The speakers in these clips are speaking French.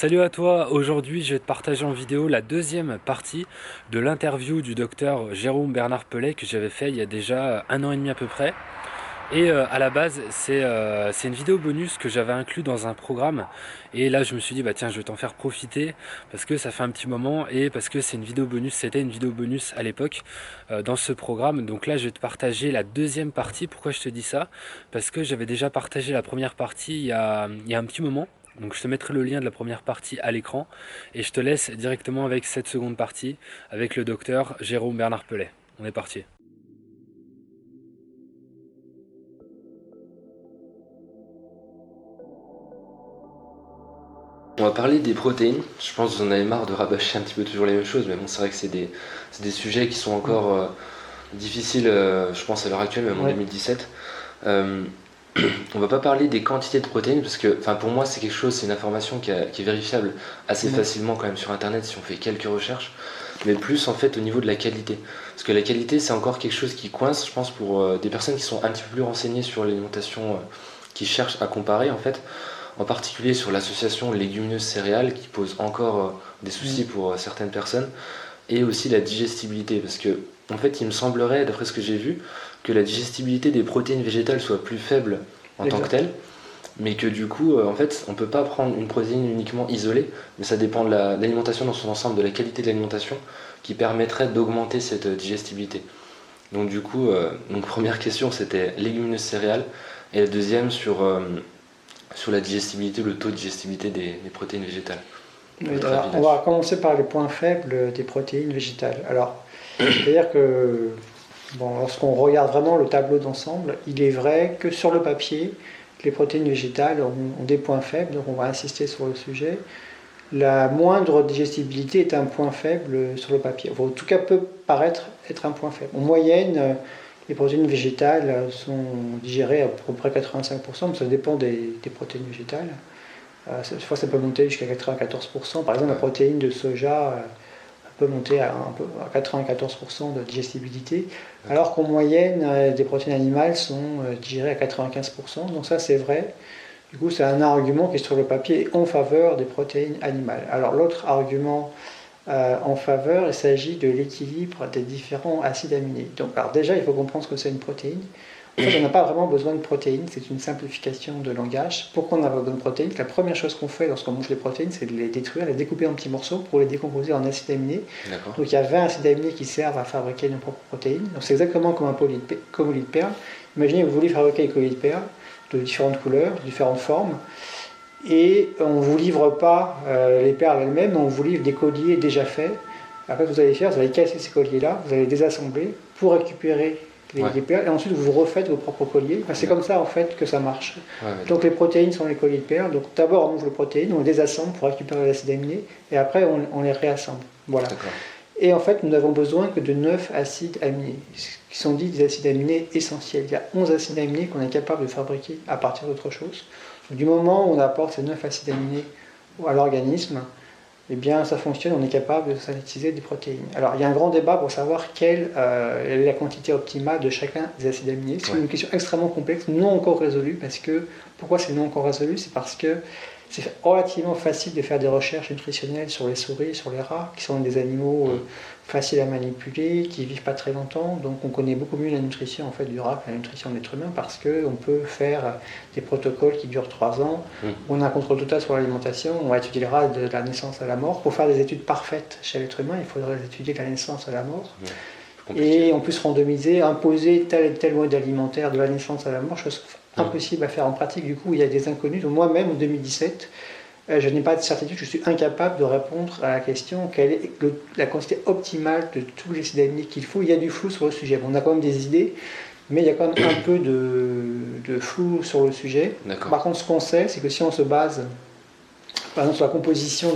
Salut à toi, aujourd'hui je vais te partager en vidéo la deuxième partie de l'interview du docteur Jérôme Bernard Pellet que j'avais fait il y a déjà un an et demi à peu près. Et à la base c'est une vidéo bonus que j'avais inclus dans un programme et là je me suis dit bah tiens je vais t'en faire profiter parce que ça fait un petit moment et parce que c'est une vidéo bonus, c'était une vidéo bonus à l'époque dans ce programme. Donc là je vais te partager la deuxième partie. Pourquoi je te dis ça? Parce que j'avais déjà partagé la première partie il y a un petit moment. Donc je te mettrai le lien de la première partie à l'écran et je te laisse directement avec cette seconde partie avec le docteur Jérôme Bernard Pellet. On est parti. On va parler des protéines. Je pense que vous en avez marre de rabâcher un petit peu toujours les mêmes choses, mais bon, c'est vrai que c'est des sujets qui sont encore difficiles, je pense, à l'heure actuelle, même en Ouais. 2017. Euh, on va pas parler des quantités de protéines, parce que pour moi, c'est quelque chose, c'est une information qui est vérifiable assez Ouais. facilement quand même sur Internet si on fait quelques recherches, mais plus en fait au niveau de la qualité. Parce que la qualité, c'est encore quelque chose qui coince, je pense, pour des personnes qui sont un petit peu plus renseignées sur l'alimentation, qui cherchent à comparer en fait en particulier sur l'association légumineuses-céréales qui pose encore des soucis Mm. pour certaines personnes, et aussi la digestibilité, parce que en fait il me semblerait, d'après ce que j'ai vu, que la digestibilité des protéines végétales soit plus faible en tant que Exact. telle, mais que du coup en fait on peut pas prendre une protéine uniquement isolée, mais ça dépend de l'alimentation dans son ensemble, de la qualité de l'alimentation, qui permettrait d'augmenter cette digestibilité. Donc du coup, donc première question c'était légumineuses céréales, et la deuxième sur la digestibilité, le taux de digestibilité des protéines végétales. Oui, Votre avis alors, on là-dessus? va commencer par les points faibles des protéines végétales. Alors, c'est-à-dire que bon, lorsqu'on regarde vraiment le tableau d'ensemble, il est vrai que sur le papier, les protéines végétales ont des points faibles, donc on va insister sur le sujet. La moindre digestibilité est un point faible sur le papier. Enfin, en tout cas, peut paraître être un point faible. En moyenne, les protéines végétales sont digérées à peu près 85%, mais ça dépend des protéines végétales. Cette fois, ça peut monter jusqu'à 94%. Par exemple, la Ouais. protéine de soja peut monter à 94% de digestibilité, D'accord. alors qu'en moyenne, des protéines animales sont digérées à 95%. Donc ça, c'est vrai. Du coup, c'est un argument qui est sur le papier en faveur des protéines animales. Alors l'autre argument en faveur, il s'agit de l'équilibre des différents acides aminés. Donc, alors déjà, il faut comprendre ce que c'est une protéine. En fait, on n'a pas vraiment besoin de protéines, c'est une simplification de langage. Pourquoi on a besoin de protéines? La première chose qu'on fait lorsqu'on mange les protéines, c'est de les détruire, les découper en petits morceaux pour les décomposer en acides aminés. D'accord. Donc il y a 20 acides aminés qui servent à fabriquer nos propres protéines. Donc c'est exactement comme un collier de perles. Imaginez que vous voulez fabriquer un collier de perles de différentes couleurs, différentes formes, et on ne vous livre pas les perles elles-mêmes, on vous livre des colliers déjà faits. Après, ce que vous allez faire, vous allez casser ces colliers-là, vous allez les désassembler pour récupérer Ouais. les perles, et ensuite vous refaites vos propres colliers. Enfin, c'est comme ça en fait que ça marche. Donc les protéines sont les colliers de perles. Donc d'abord on mange les protéines, on les désassemble pour récupérer les acides aminés, et après on les réassemble. Voilà. D'accord. Et en fait, nous n'avons besoin que de 9 acides aminés, qui sont dits des acides aminés essentiels. Il y a 11 acides aminés qu'on est capable de fabriquer à partir d'autre chose. Donc, du moment où on apporte ces 9 acides aminés à l'organisme, eh bien, ça fonctionne, on est capable de synthétiser des protéines. Alors, il y a un grand débat pour savoir quelle est la quantité optimale de chacun des acides aminés. C'est une question extrêmement complexe, non encore résolue, parce que, pourquoi c'est non encore résolu? C'est parce que c'est relativement facile de faire des recherches nutritionnelles sur les souris, sur les rats, qui sont des animaux faciles à manipuler, qui vivent pas très longtemps. Donc on connaît beaucoup mieux la nutrition en fait du rat que la nutrition de l'être humain, parce qu'on peut faire des protocoles qui durent 3 ans. On a un contrôle total sur l'alimentation, on va étudier le rat de la naissance à la mort. Pour faire des études parfaites chez l'être humain, il faudrait étudier de la naissance à la mort. Et on peut se randomiser, imposer tel et tel mode alimentaire de la naissance à la mort, chose impossible à faire en pratique. Du coup, il y a des inconnus. Donc moi-même, en 2017, je n'ai pas de certitude, je suis incapable de répondre à la question quelle est la quantité optimale de tous les acides aminés qu'il faut. Il y a du flou sur le sujet. Bon, on a quand même des idées, mais il y a quand même un peu de flou sur le sujet. Par contre, ce qu'on sait, c'est que si on se base, par exemple, sur la composition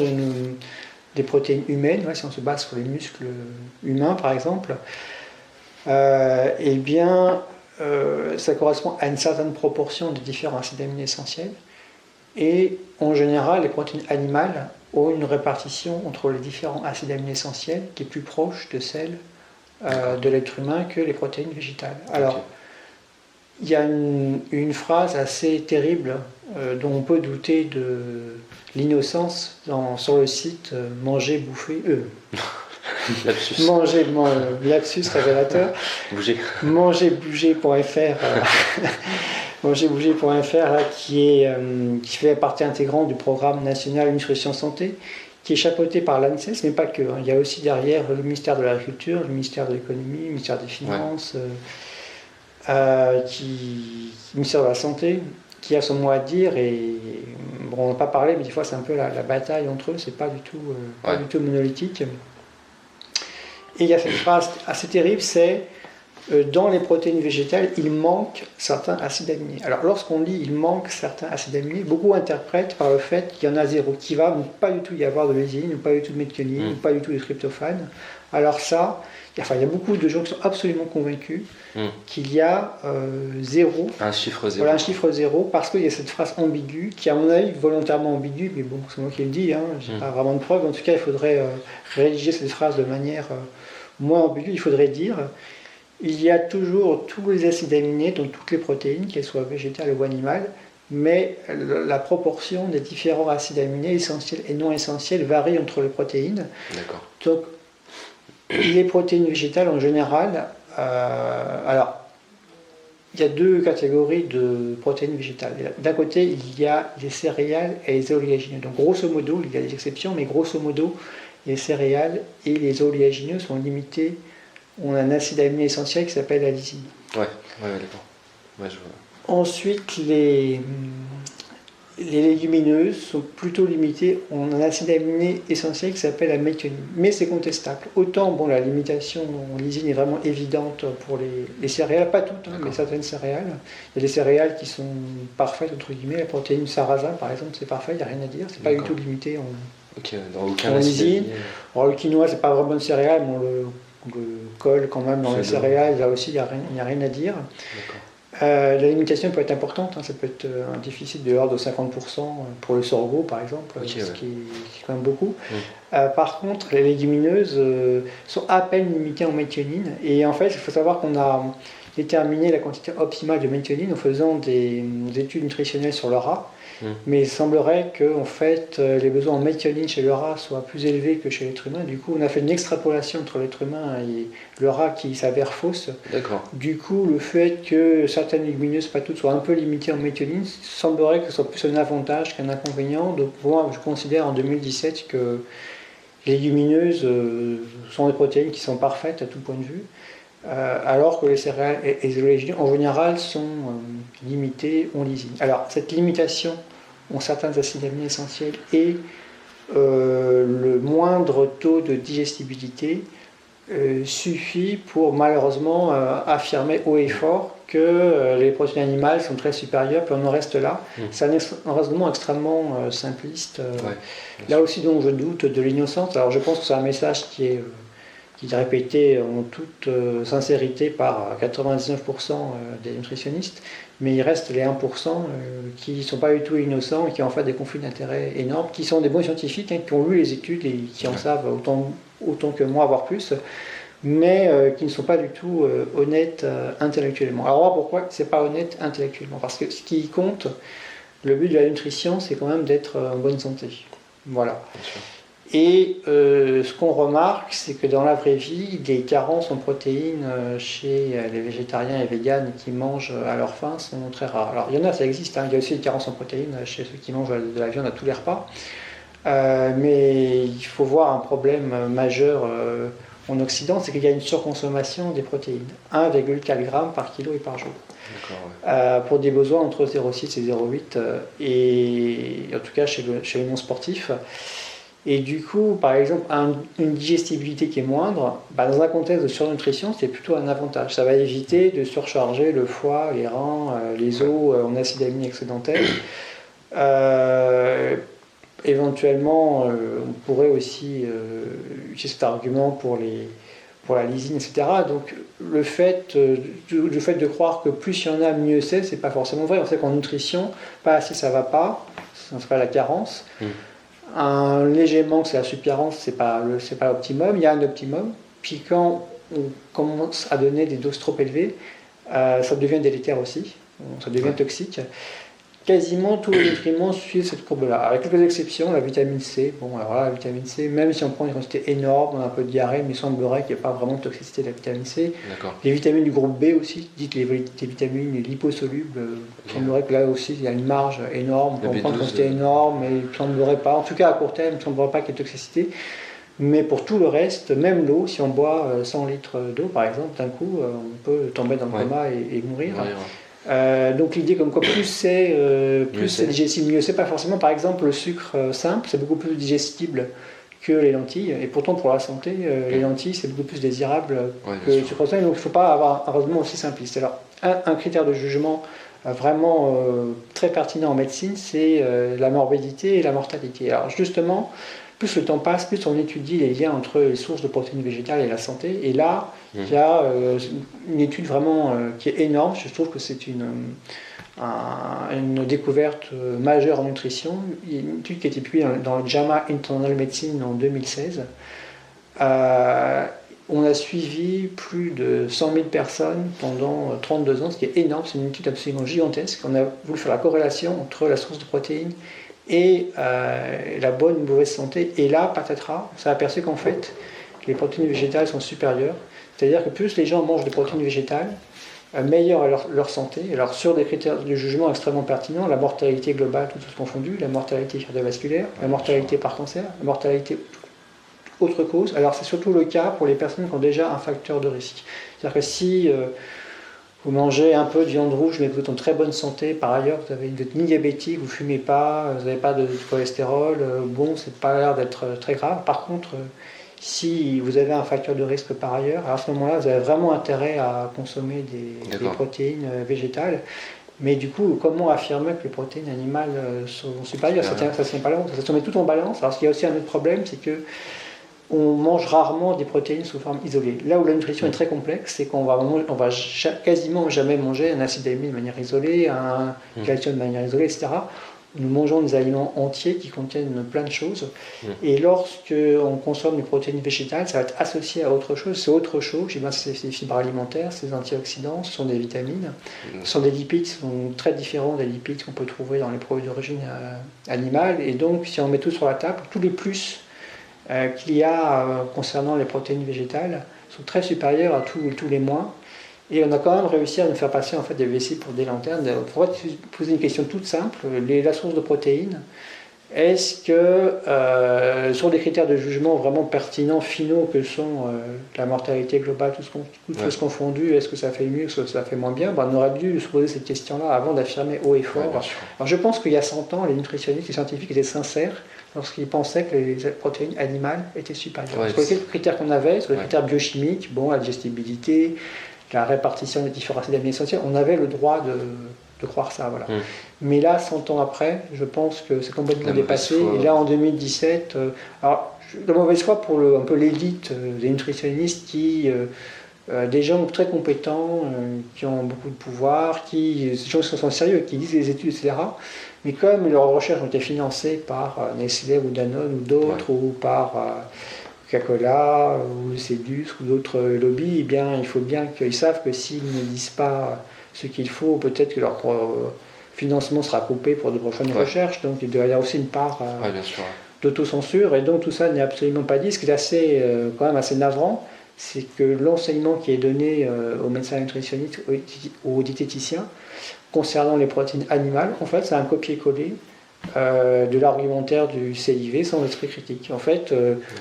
des protéines humaines, si on se base sur les muscles humains, par exemple, eh bien, ça correspond à une certaine proportion de différents acides aminés essentiels. Et en général, les protéines animales ont une répartition entre les différents acides aminés essentiels qui est plus proche de celle de l'être humain que les protéines végétales. Alors, il y a une phrase assez terrible dont on peut douter de l'innocence sur le site manger, bouffer, Lapsus. lapsus révélateur, Bouger. mangerbouger.fr, mangerbouger.fr qui fait partie intégrante du programme national Nutrition Santé, qui est chapeauté par l'ANSES, mais pas que. Il y a aussi derrière le ministère de l'Agriculture, le ministère de l'Économie, le ministère des Finances, le ministère de la Santé, qui a son mot à dire. Et bon, on n'a pas parlé, mais des fois c'est un peu la bataille entre eux, c'est pas du tout monolithique. Et il y a cette phrase assez terrible, c'est dans les protéines végétales, il manque certains acides aminés. Alors lorsqu'on dit il manque certains acides aminés, beaucoup interprètent par le fait qu'il y en a zéro, qu'il va ne pas du tout y avoir de lysine, ou pas du tout de méthionine, ou pas du tout de tryptophane. Alors ça, il y a beaucoup de gens qui sont absolument convaincus qu'il y a zéro. Un chiffre zéro. Voilà, un chiffre zéro, parce qu'il y a cette phrase ambiguë, qui à mon avis volontairement ambiguë, mais bon, c'est moi qui le dis, j'ai pas vraiment de preuves. En tout cas, il faudrait rédiger cette phrase de manière moins ambiguë. Il faudrait dire il y a toujours tous les acides aminés dans toutes les protéines, qu'elles soient végétales ou animales, mais la proportion des différents acides aminés essentiels et non essentiels varie entre les protéines. D'accord. Donc, les protéines végétales en général, alors, il y a deux catégories de protéines végétales. D'un côté, il y a les céréales et les oléagineux. Donc, grosso modo, il y a des exceptions, mais grosso modo, les céréales et les oléagineux sont limités. On a un acide aminé essentiel qui s'appelle la lysine. Ouais, d'accord. Ouais, je vois. Ensuite, les légumineuses sont plutôt limitées. On a un acide aminé essentiel qui s'appelle la méthionine. Mais c'est contestable. Autant, la limitation en lysine est vraiment évidente pour les céréales, pas toutes, mais certaines céréales. Il y a des céréales qui sont parfaites, entre guillemets. La protéine sarrasin, par exemple, c'est parfait, il n'y a rien à dire. C'est pas du tout limité en lysine. Alors, le quinoa, c'est pas vraiment une céréale, mais on le colle quand même dans les céréales. Là aussi, il n'y a rien à dire. La limitation peut être importante, ça peut être un déficit de l'ordre de 50% pour le sorgho par exemple, ce qui est quand même beaucoup. Par contre, les légumineuses sont à peine limitées en méthionine, et en fait il faut savoir qu'on a déterminé la quantité optimale de méthionine en faisant des études nutritionnelles sur le rat. Mais il semblerait que en fait, les besoins en méthionine chez le rat soient plus élevés que chez l'être humain. Du coup, on a fait une extrapolation entre l'être humain et le rat qui s'avère fausse. D'accord. Du coup, le fait que certaines légumineuses, pas toutes, soient un peu limitées en méthionine, semblerait que ce soit plus un avantage qu'un inconvénient. Donc moi, je considère en 2017 que les légumineuses sont des protéines qui sont parfaites à tout point de vue. Alors que les céréales et les oléagineux en général sont limitées en lysine. Alors cette limitation en certains acides aminés essentiels et le moindre taux de digestibilité suffit pour malheureusement affirmer haut et fort que les protéines animales sont très supérieures, puis on en reste là. C'est un raisonnement extrêmement simpliste. Là aussi donc je doute de l'innocence. Alors je pense que c'est un message qui est répété en toute sincérité par 99% des nutritionnistes, mais il reste les 1% qui ne sont pas du tout innocents et qui ont en fait des conflits d'intérêts énormes, qui sont des bons scientifiques, qui ont lu les études et qui en savent autant que moi, voire plus, mais qui ne sont pas du tout honnêtes intellectuellement. Alors pourquoi c'est pas honnête intellectuellement? Parce que ce qui compte, le but de la nutrition, c'est quand même d'être en bonne santé. Voilà. Et ce qu'on remarque, c'est que dans la vraie vie, des carences en protéines chez les végétariens et véganes qui mangent à leur faim sont très rares. Alors il y en a, ça existe, il y a aussi des carences en protéines chez ceux qui mangent de la viande à tous les repas. Mais il faut voir un problème majeur en Occident, c'est qu'il y a une surconsommation des protéines, 1,4 g par kilo et par jour. Pour des besoins entre 0,6 et 0,8, et en tout cas chez les non-sportifs. Et du coup, par exemple, une digestibilité qui est moindre, dans un contexte de surnutrition, c'est plutôt un avantage. Ça va éviter de surcharger le foie, les reins, les os en acides aminés excédentaires. Éventuellement, on pourrait aussi utiliser cet argument pour la lysine, etc. Donc le fait de croire que plus il y en a, mieux c'est pas forcément vrai. On sait qu'en nutrition, pas assez ça va pas, ça s'appelle la carence. Un léger manque, c'est la suppléance, c'est pas l'optimum, il y a un optimum. Puis quand on commence à donner des doses trop élevées, ça devient délétère aussi, ça devient toxique. quasiment tous les nutriments suivent cette courbe-là, avec quelques exceptions. La vitamine C, bon alors là, la vitamine C, même si on prend une quantité énorme, on a un peu de diarrhée, mais il semblerait qu'il n'y ait pas vraiment de toxicité de la vitamine C. Les vitamines du groupe B aussi, dites les vitamines liposolubles, il semblerait que là aussi il y a une marge énorme, on prend une quantité énorme, mais il ne semblerait pas, en tout cas à court terme, il ne semblerait pas qu'il y ait de toxicité. Mais pour tout le reste, même l'eau, si on boit 100 litres d'eau par exemple, d'un coup, on peut tomber dans le coma et mourir. Donc l'idée comme quoi plus c'est digestible, mieux c'est. Pas forcément, par exemple le sucre simple c'est beaucoup plus digestible que les lentilles, et pourtant pour la santé les lentilles c'est beaucoup plus désirable que le sucre simple, donc il ne faut pas avoir un raisonnement aussi simpliste. Alors un critère de jugement vraiment très pertinent en médecine, c'est la morbidité et la mortalité. Alors justement, plus le temps passe, plus on étudie les liens entre les sources de protéines végétales et la santé. Et là, il y a une étude vraiment qui est énorme. Je trouve que c'est une découverte majeure en nutrition. Une étude qui a été publiée dans le JAMA Internal Medicine en 2016. On a suivi plus de 100 000 personnes pendant 32 ans, ce qui est énorme. C'est une étude absolument gigantesque. On a voulu faire la corrélation entre la source de protéines et la bonne ou mauvaise santé. Et là, patatras, on s'est aperçu qu'en fait, les protéines végétales sont supérieures. C'est-à-dire que plus les gens mangent des protéines végétales, meilleure est leur santé. Alors sur des critères de jugement extrêmement pertinents, la mortalité globale, tout ce confondu, la mortalité cardiovasculaire, la mortalité par cancer, la mortalité autre cause. Alors c'est surtout le cas pour les personnes qui ont déjà un facteur de risque. C'est-à-dire que si vous mangez un peu de viande rouge, mais que vous êtes en très bonne santé, par ailleurs, vous n'êtes ni diabétique, vous ne fumez pas, vous n'avez pas de cholestérol, bon, c'est pas l'air d'être très grave. Par contre, si vous avez un facteur de risque par ailleurs, alors à ce moment-là, vous avez vraiment intérêt à consommer des protéines végétales. Mais du coup, comment affirmer que les protéines animales sont supérieures? Ça tient pas la route, ça se met tout en balance. Alors, il y a aussi un autre problème, c'est que on mange rarement des protéines sous forme isolée. Là où la nutrition est très complexe, c'est qu'on va quasiment jamais manger un acide aminé de manière isolée, un calcium de manière isolée, etc. Nous mangeons des aliments entiers qui contiennent plein de choses. Et lorsqu'on consomme des protéines végétales, ça va être associé à autre chose. C'est autre chose, c'est des fibres alimentaires, c'est des antioxydants, ce sont des vitamines, ce sont des lipides qui sont très différents des lipides qu'on peut trouver dans les produits d'origine animale. Et donc, si on met tout sur la table, tous les plus qu'il y a concernant les protéines végétales sont très supérieurs à tous les moins. Et on a quand même réussi à nous faire passer en fait, des vessies pour des lanternes. Il faudrait poser une question toute simple. La source de protéines, est-ce que sur des critères de jugement vraiment pertinents, finaux, que sont la mortalité globale, toutes choses confondues, est-ce que ça fait mieux, est-ce que ça fait moins bien, on aurait dû se poser cette question-là avant d'affirmer haut et fort. Alors je pense qu'il y a 100 ans, les nutritionnistes, les scientifiques étaient sincères lorsqu'ils pensaient que les protéines animales étaient supérieures. Sur les critères qu'on avait, sur les critères biochimiques, la digestibilité, la répartition des différents acides aminés essentiels, on avait le droit de croire ça. Voilà. Mais là, 100 ans après, je pense que c'est complètement dépassé. Et là, en 2017, alors, la mauvaise foi pour un peu l'élite des nutritionnistes qui... des gens très compétents, qui ont beaucoup de pouvoir, des gens qui sont sérieux, qui lisent les études, etc. Mais comme leurs recherches ont été financées par Nestlé ou Danone ou d'autres, ou par Coca-Cola ou Cedus ou d'autres lobbies, eh bien, il faut bien qu'ils savent que s'ils ne disent pas ce qu'il faut, peut-être que leur financement sera coupé pour de prochaines recherches. Donc il doit y avoir aussi une part d'autocensure. Et donc tout ça n'est absolument pas dit. Ce qui est quand même assez navrant, c'est que l'enseignement qui est donné aux médecins nutritionnistes, aux diététiciens, concernant les protéines animales, en fait, c'est un copier-coller de l'argumentaire du CIV sans esprit critique. En fait,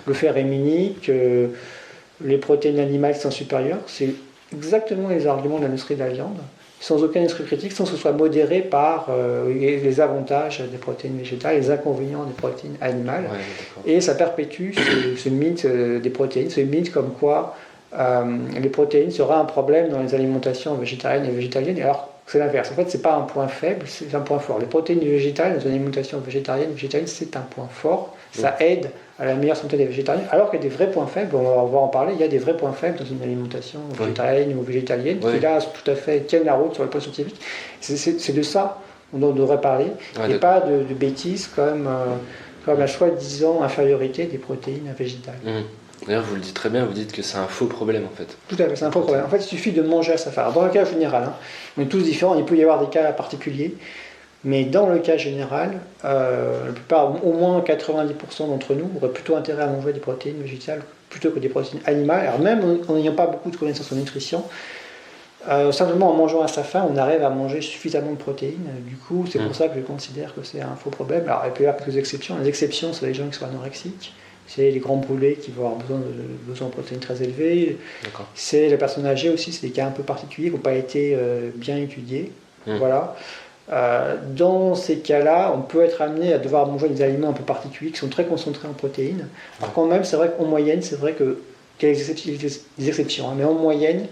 le fer est minique, les protéines animales sont supérieures, c'est exactement les arguments de l'industrie de la viande, sans aucun esprit critique, sans que ce soit modéré par les avantages des protéines végétales, les inconvénients des protéines animales. Et ça perpétue ce mythe des protéines, ce mythe comme quoi les protéines seraient un problème dans les alimentations végétariennes et végétaliennes, alors c'est l'inverse. En fait, c'est pas un point faible, c'est un point fort. Les protéines végétales dans une alimentation végétarienne, c'est un point fort. Ça aide à la meilleure santé des végétariens, alors qu'il y a des vrais points faibles, on va en parler, il y a des vrais points faibles dans une alimentation végétarienne ou végétalienne, qui là, tout à fait, tiennent la route sur le plan scientifique. C'est de ça dont on devrait parler, et pas de bêtises comme la soi-disant infériorité des protéines végétales. D'ailleurs, vous le dites très bien, vous dites que c'est un faux problème en fait. Tout à fait, c'est un faux problème. En fait, il suffit de manger à sa faim. Dans un cas général, on est tous différents, il peut y avoir des cas particuliers, Mais dans le cas général, la plupart, au moins 90% d'entre nous, auraient plutôt intérêt à manger des protéines végétales plutôt que des protéines animales. Alors même en n'ayant pas beaucoup de connaissances en nutrition, simplement en mangeant à sa faim, on arrive à manger suffisamment de protéines. Du coup, c'est pour ça que je considère que c'est un faux problème. Alors, il peut y avoir quelques exceptions. Les exceptions, c'est les gens qui sont anorexiques. C'est les grands brûlés qui vont avoir besoin de protéines très élevées. C'est les personnes âgées aussi, c'est des cas un peu particuliers qui n'ont pas été bien étudiés. Voilà. Dans ces cas-là, on peut être amené à devoir manger des aliments un peu particuliers qui sont très concentrés en protéines. Alors quand même, c'est vrai qu'en moyenne, c'est vrai qu'il y a des exceptions, hein, mais en moyenne,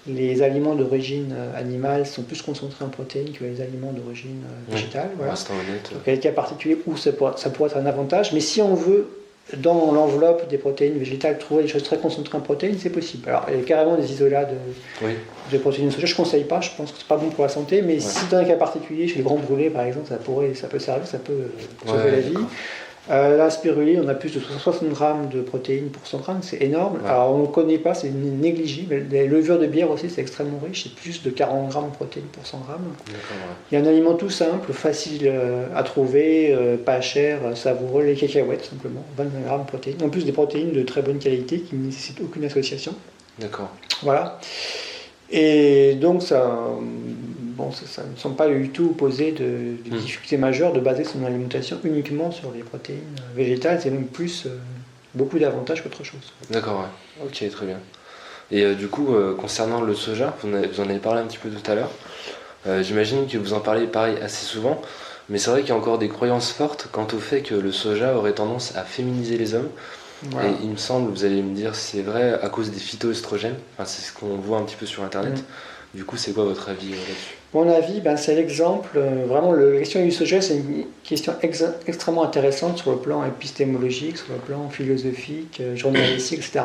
les aliments d'origine animale sont plus concentrés en protéines que les aliments d'origine végétale. Voilà. Donc il y a des cas particuliers où ça pourrait être un avantage, mais si on veut, dans l'enveloppe des protéines végétales, trouver des choses très concentrées en protéines, c'est possible. Alors, il y a carrément des isolats de protéines de soja. Je ne conseille pas, je pense que c'est pas bon pour la santé, mais si dans un cas particulier, chez les grands brûlés par exemple, ça peut servir, ça peut sauver la vie. La spiruline, on a plus de 60 grammes de protéines pour 100 grammes, c'est énorme. Alors on ne le connaît pas, c'est négligible. Les levures de bière aussi, c'est extrêmement riche, c'est plus de 40 grammes de protéines pour 100 grammes. Il y a un aliment tout simple, facile à trouver, pas cher, savoureux, les cacahuètes simplement, 20 grammes de protéines. En plus des protéines de très bonne qualité qui ne nécessitent aucune association. D'accord. Voilà. Et donc ça ne semble pas du tout poser de difficultés majeures de baser son alimentation uniquement sur les protéines végétales. C'est même plus beaucoup d'avantages qu'autre chose. D'accord, ouais. Ok, très bien. Et du coup, concernant le soja, vous en avez parlé un petit peu tout à l'heure. J'imagine que vous en parlez pareil assez souvent, mais c'est vrai qu'il y a encore des croyances fortes quant au fait que le soja aurait tendance à féminiser les hommes. Voilà. Et il me semble, vous allez me dire, c'est vrai à cause des phytoestrogènes. Enfin, c'est ce qu'on voit un petit peu sur Internet. Du coup, c'est quoi votre avis là-dessus? Mon avis, c'est l'exemple. Vraiment, la question du soja, c'est une question extrêmement intéressante sur le plan épistémologique, sur le plan philosophique, journalistique, etc.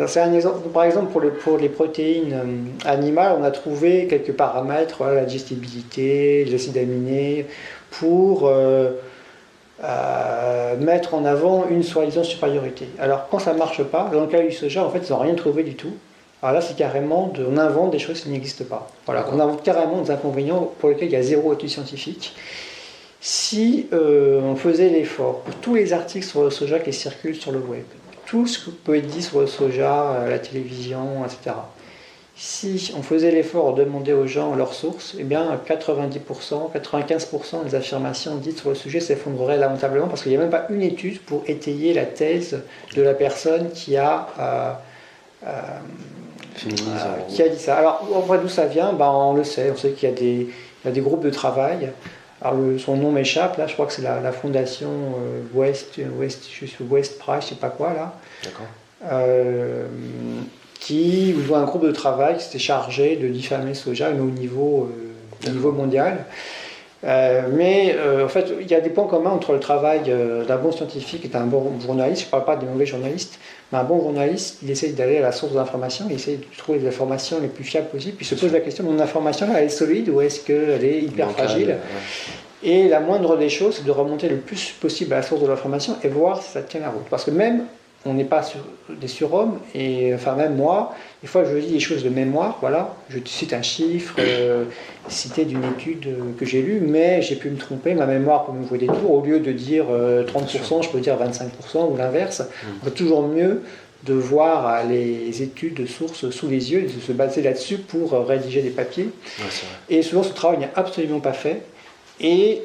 C'est un exemple. Par exemple, pour les protéines animales, on a trouvé quelques paramètres, la digestibilité, les acides aminés, pour mettre en avant une soi-disant supériorité. Alors quand ça ne marche pas, dans le cas du soja, en fait, ils n'ont rien trouvé du tout. Alors là, c'est carrément, on invente des choses qui n'existent pas. Voilà, on invente carrément des inconvénients pour lesquels il y a zéro étude scientifique. Si on faisait l'effort pour tous les articles sur le soja qui circulent sur le web, tout ce que peut être dit sur le soja, la télévision, etc., si on faisait l'effort de demander aux gens leurs sources, eh bien 90%, 95% des affirmations dites sur le sujet s'effondreraient lamentablement parce qu'il n'y a même pas une étude pour étayer la thèse de la personne qui a dit ça. Alors, en vrai, d'où ça vient, on le sait. On sait qu'il y a des groupes de travail. Alors, son nom m'échappe, là, je crois que c'est la fondation West Price, je sais pas quoi, là. D'accord. Qui voit un groupe de travail qui s'était chargé de diffamer le soja, mais au niveau mondial. Mais en fait, il y a des points communs entre le travail d'un bon scientifique et d'un bon journaliste. Je ne parle pas des mauvais journalistes, mais un bon journaliste, il essaye d'aller à la source de l'information, il essaye de trouver les informations les plus fiables possibles, puis il se pose la question, mon information, elle est solide ou est-ce qu'elle est hyper fragile ? Et la moindre des choses, c'est de remonter le plus possible à la source de l'information et voir si ça tient la route. Parce que même, on n'est pas des surhommes, et enfin même moi, des fois je dis des choses de mémoire, voilà, je cite un chiffre cité d'une étude que j'ai lue, mais j'ai pu me tromper, ma mémoire peut me jouer des tours, au lieu de dire 30%, je peux dire 25% ou l'inverse. C'est toujours mieux de voir les études de sources sous les yeux, de se baser là-dessus pour rédiger des papiers. Et souvent ce travail n'est absolument pas fait. Et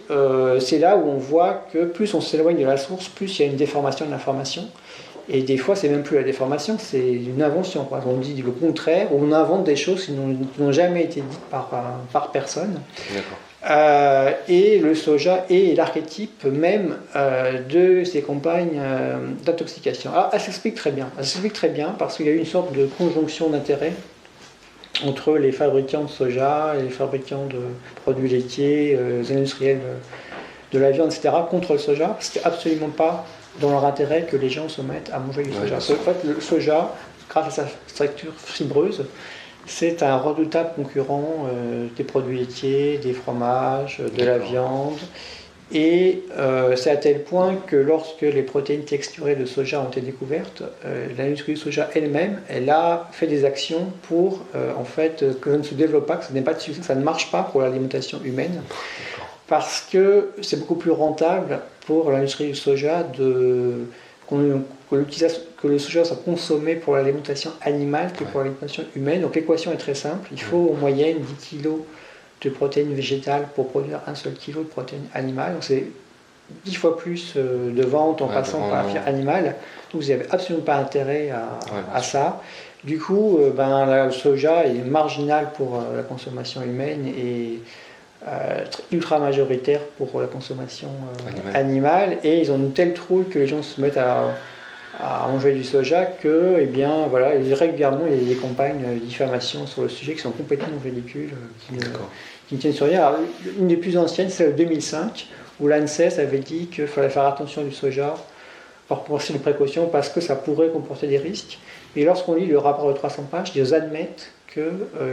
c'est là où on voit que plus on s'éloigne de la source, plus il y a une déformation de l'information. Et des fois, c'est même plus la déformation, c'est une invention. On dit le contraire, on invente des choses qui n'ont jamais été dites par personne. Et le soja est l'archétype même de ces campagnes d'intoxication. Alors, elle s'explique très bien. Elle s'explique très bien parce qu'il y a eu une sorte de conjonction d'intérêts entre les fabricants de soja et les fabricants de produits laitiers, les industriels de la viande, etc., contre le soja. C'était absolument pas dans leur intérêt que les gens se mettent à manger du soja. En fait, le soja, grâce à sa structure fibreuse, c'est un redoutable concurrent des produits laitiers, des fromages, de la viande. Et c'est à tel point que lorsque les protéines texturées de soja ont été découvertes, l'industrie du soja elle-même, elle a fait des actions pour en fait, que ça ne se développe pas, que ça n'est pas de succès, que ça ne marche pas pour l'alimentation humaine. Parce que c'est beaucoup plus rentable pour l'industrie du soja que le soja soit consommé pour l'alimentation animale que pour l'alimentation humaine. Donc l'équation est très simple. Il faut en moyenne 10 kg de protéines végétales pour produire un seul kilo de protéines animales. Donc c'est 10 fois plus de vente en passant par la filière animale. Donc vous n'avez absolument pas intérêt à ça. Du coup, le soja est marginal pour la consommation humaine et ultra majoritaire pour la consommation animale. Et ils ont une telle trouille que les gens se mettent à manger du soja que, régulièrement, il y a des campagnes de diffamation sur le sujet qui sont complètement ridicules, qui ne tiennent sur rien. Alors, une des plus anciennes, c'est le 2005, où l'ANSES avait dit qu'il fallait faire attention du soja par penser de précaution parce que ça pourrait comporter des risques. Et lorsqu'on lit le rapport de 300 pages, ils admettent qu'il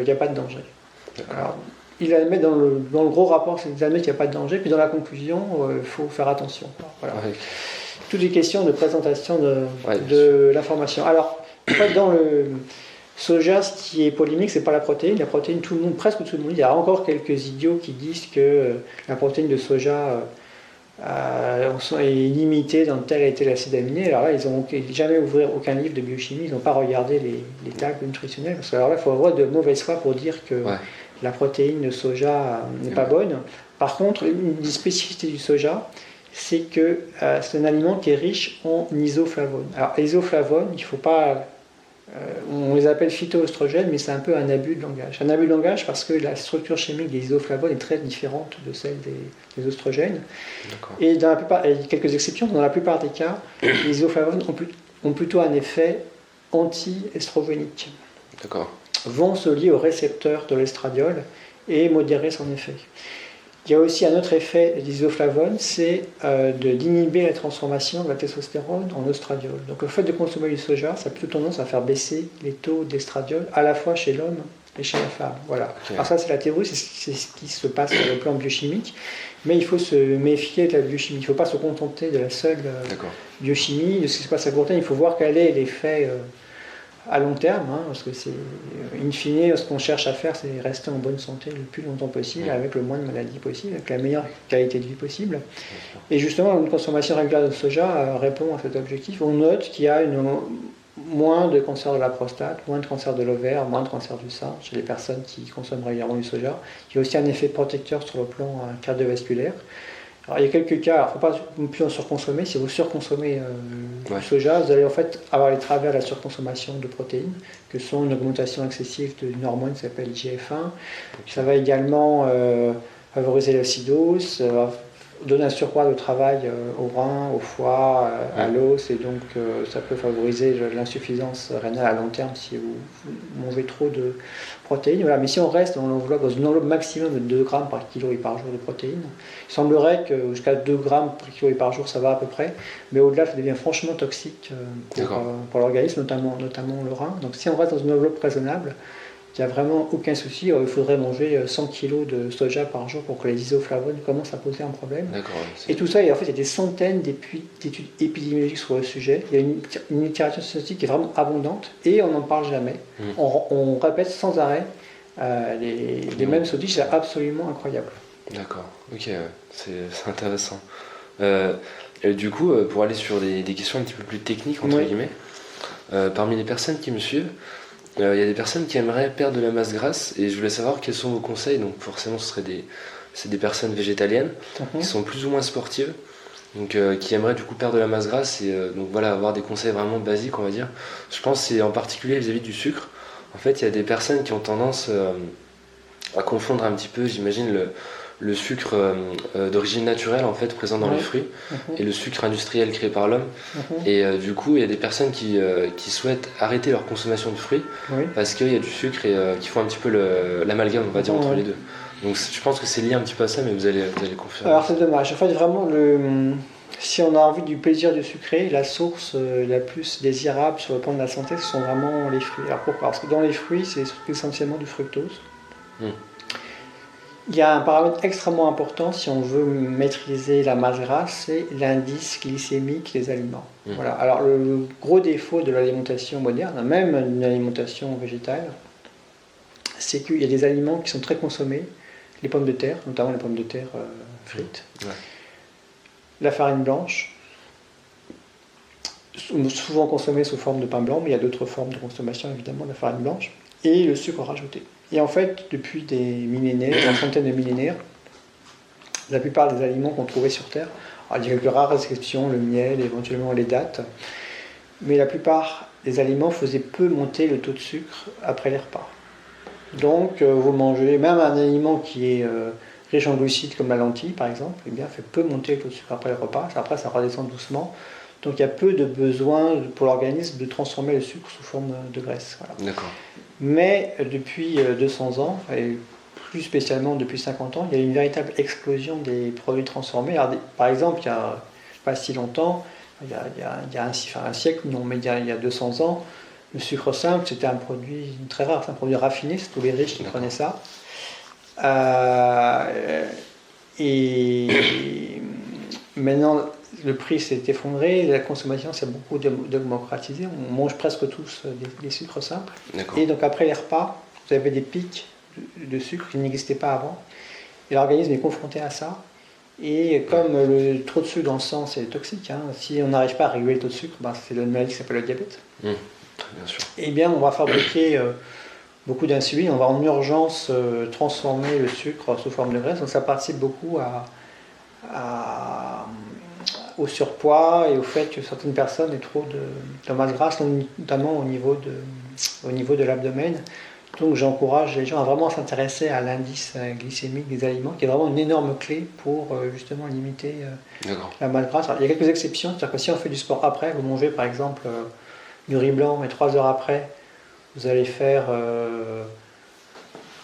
n'y a pas de danger. Alors, ils admettent dans le gros rapport, ils admettent qu'il n'y a pas de danger, puis dans la conclusion, il faut faire attention. Voilà. Ouais. Toutes les questions de présentation de l'information. Alors, en fait, dans le soja, ce qui est polémique, c'est pas la protéine. La protéine, presque tout le monde, il y a encore quelques idiots qui disent que la protéine de soja est limitée dans tel et tel acide aminé. Alors là, ils n'ont jamais ouvert aucun livre de biochimie, ils n'ont pas regardé les tags nutritionnels. Parce que alors là, il faut avoir de mauvaise foi pour dire que la protéine de soja n'est pas bonne. Par contre, une des spécificités du soja, c'est que c'est un aliment qui est riche en isoflavones. Alors, les isoflavones, il ne faut pas... on les appelle phytoœstrogènes, mais c'est un peu un abus de langage. Un abus de langage parce que la structure chimique des isoflavones est très différente de celle des oestrogènes. Et il y a quelques exceptions, dans la plupart des cas, les isoflavones ont plutôt un effet anti-estrogénique. Vont se lier au récepteur de l'estradiol et modérer son effet. Il y a aussi un autre effet des isoflavones, c'est d'inhiber la transformation de la testostérone en oestradiol. Donc le fait de consommer du soja, ça a plutôt tendance à faire baisser les taux d'estradiol, à la fois chez l'homme et chez la femme. Voilà. Alors ça, c'est la théorie, c'est ce qui se passe sur le plan biochimique, mais il faut se méfier de la biochimie. Il ne faut pas se contenter de la seule biochimie, de ce qui se passe à court terme. Il faut voir quel est l'effet à long terme, parce que c'est, in fine, ce qu'on cherche à faire, c'est rester en bonne santé le plus longtemps possible, avec le moins de maladies possible, avec la meilleure qualité de vie possible. Et justement, une consommation régulière de soja répond à cet objectif. On note qu'il y a moins de cancer de la prostate, moins de cancer de l'ovaire, moins de cancer du sein chez les personnes qui consomment régulièrement du soja. Il y a aussi un effet protecteur sur le plan cardiovasculaire. Alors, il y a quelques cas, il ne faut pas non plus en surconsommer. Si vous surconsommez du soja, vous allez en fait avoir les travers de la surconsommation de protéines, que sont une augmentation excessive d'une hormone qui s'appelle IGF-1. Ça va également favoriser l'acidose, donner un surcroît de travail au rein, au foie, à l'os, et donc ça peut favoriser l'insuffisance rénale à long terme si vous mangez trop de protéines. Voilà. Mais si on reste dans une enveloppe maximum de 2 grammes par kilo et par jour de protéines, il semblerait que jusqu'à 2 grammes par kilo et par jour, ça va à peu près, mais au-delà, ça devient franchement toxique pour l'organisme, notamment le rein. Donc si on reste dans une enveloppe raisonnable, il n'y a vraiment aucun souci. Il faudrait manger 100 kg de soja par jour pour que les isoflavones commencent à poser un problème. Et tout ça, en fait, il y a des centaines d'études épidémiologiques sur le sujet. Il y a une littérature scientifique qui est vraiment abondante et on n'en parle jamais. On répète sans arrêt les mêmes sottises, c'est absolument incroyable. D'accord, ok, c'est intéressant. Du coup, pour aller sur des questions un petit peu plus techniques, entre guillemets, parmi les personnes qui me suivent, il y a des personnes qui aimeraient perdre de la masse grasse et je voulais savoir quels sont vos conseils. Donc forcément ce seraient des personnes végétaliennes qui sont plus ou moins sportives, donc qui aimeraient du coup perdre de la masse grasse et donc voilà, avoir des conseils vraiment basiques, on va dire. Je pense que c'est en particulier vis-à-vis du sucre. En fait, il y a des personnes qui ont tendance à confondre un petit peu, j'imagine, le sucre d'origine naturelle en fait présent dans les fruits et le sucre industriel créé par l'homme. Et du coup, il y a des personnes qui souhaitent arrêter leur consommation de fruits parce qu'il y a du sucre et qui font un petit peu l'amalgame, on va dire, entre les deux. Donc je pense que c'est lié un petit peu à ça, mais vous allez confirmer. Alors c'est dommage. En fait, vraiment, si on a envie du plaisir de sucrer, la source la plus désirable sur le plan de la santé, ce sont vraiment les fruits. Alors pourquoi ? Parce que dans les fruits, c'est essentiellement du fructose. Il y a un paramètre extrêmement important si on veut maîtriser la masse grasse, c'est l'indice glycémique des aliments. Voilà. Alors le gros défaut de l'alimentation moderne, même une alimentation végétale, c'est qu'il y a des aliments qui sont très consommés, les pommes de terre, notamment les pommes de terre frites, Ouais. la farine blanche, souvent consommée sous forme de pain blanc, mais il y a d'autres formes de consommation évidemment de la farine blanche, et le sucre rajouté. Et en fait, depuis des millénaires, une centaine de millénaires, la plupart des aliments qu'on trouvait sur Terre, alors il y a quelques rares exceptions, le miel, éventuellement les dattes, mais la plupart des aliments faisaient peu monter le taux de sucre après les repas. Donc vous mangez, même un aliment qui est riche en glucides comme la lentille par exemple, eh bien, fait peu monter le taux de sucre après le repas, après ça redescend doucement. Donc il y a peu de besoin pour l'organisme de transformer le sucre sous forme de graisse. Voilà. D'accord. Mais depuis 200 ans, et plus spécialement depuis 50 ans, il y a une véritable explosion des produits transformés. Alors, par exemple, il n'y a pas si longtemps, il y a un siècle, non, mais il y a 200 ans, le sucre simple, c'était un produit très rare, c'est un produit raffiné, c'est tous les riches qui prenaient ça. Et maintenant, le prix s'est effondré, la consommation s'est beaucoup démocratisée, on mange presque tous des sucres simples. D'accord. Et donc après les repas, vous avez des pics de sucre qui n'existaient pas avant. Et l'organisme est confronté à ça. Et comme le trop de sucre dans le sang, c'est toxique, hein, si on n'arrive pas à réguler le taux de sucre, ben, c'est une maladie qui s'appelle le diabète. Bien sûr. Et bien, on va fabriquer beaucoup d'insuline, on va en urgence transformer le sucre sous forme de graisse. Donc ça participe beaucoup au surpoids et au fait que certaines personnes aient trop de masse grasse, notamment au niveau de l'abdomen. Donc j'encourage les gens à vraiment s'intéresser à l'indice glycémique des aliments, qui est vraiment une énorme clé pour justement limiter la masse grasse. Alors, il y a quelques exceptions, c'est-à-dire que si on fait du sport après, vous mangez par exemple du riz blanc, mais 3 heures après, vous allez faire